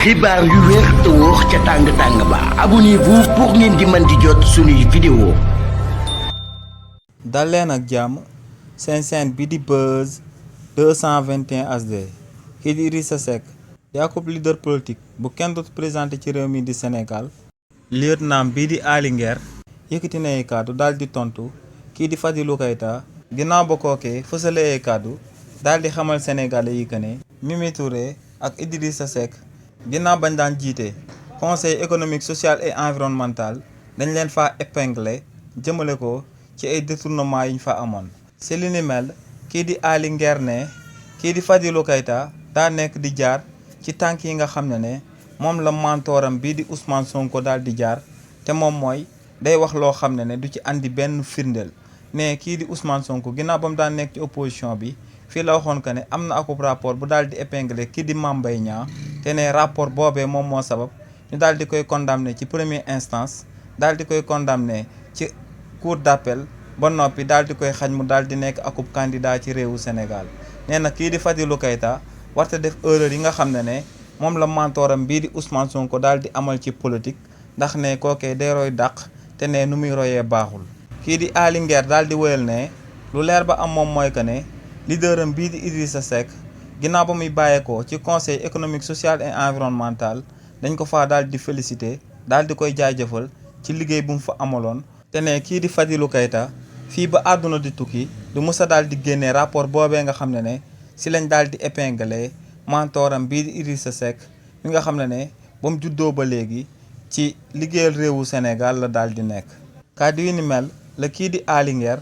xibaar yu wér te wóor ca tàng-tàng ba abonnez-vous pour ngeen di mën di jot suñuy vidéo. dal leen ak jàmm seen chaîne bi di Buzz 221 HD kii di Idrissa Seck Yacoub leader politique bu kenn dootu présenté ci réew mi di Sénégal lieutenant bii di Aly Nguer yëkkati na ay kàddu daal di tontu kii di Fadilou Keita ginnaaw ba kookee fësale ay kàddu daal di xamal sénégalais yi que ne Mimi Touré ak Idrissa Seck ginnaaw bañ daan jiite conseil économique social et environnemental dañ leen fa épinglé jëmale ko ci ay détournement yi ñu fa amoon. si li ni mel kii di Aly Nguer ne kii di Fadilou Keita daa nekk di jaar ci tànk yi nga xam ne moom la mentoram bii di Ousmane Sonko daal di jaar te moom mooy day wax loo xam ne du ci andi benn firndeel ne kii di Ousmane Sonko ginnaaw ba mu daan nekk ci opposition bi fii la waxoon que ne am na akub rapport bu daal di épinglé kii di Mame Mbaye Niang te ne rapport boobee moom moo sabab ñu daal di koy condamné ci première instance daal di koy condamné ci cour d'appel ba noppi daal di koy xañ mu daal di nekk akub candidat ci réewu Sénégal nee na kii di Fadilou Keita warte def erreur yi nga xam ne moom la mentoram bii di Ousmane Sonko daal di amal ci politique ndax ne kookee day roy dàq te ne nu muy royee baaxul. kii di Aly Nguer daal di wëyal ne lu leer ba am moom mooy que ne leaderam bii di Idrissa Seck ginnaaw ba muy bàyyeekoo ci conseil économique social et environnemental dañ ko faa daal di féliciter daal di koy jaajëfal ci liggéey bu mu fa amaloon te ne kii di Fadilou Keita fii ba àdduna di tukki du musa daal di génnee rapport boobee nga xam ne si lañ daal di épinglé mentoram bii di Idrissa Seck mi nga xam ne ba mu juddoo ba léegi ci liggéeyal réewu Sénégal la daal di nekk. kàddu yi ni mel la kii di Aly Nguer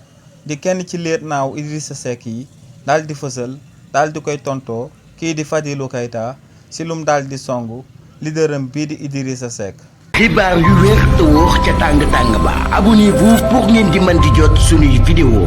di kenn ci lieutenant Idrissa Seck yi daal di fësal daal di koy tontoo kii di Fadilou Keita si lum daal di songu leaderam bii di Idrissa Seck. xibaar yu wér te wóor ca tàng-tàng ba abonnez-vous pour ngeen di mën di jot suñuy vidéo.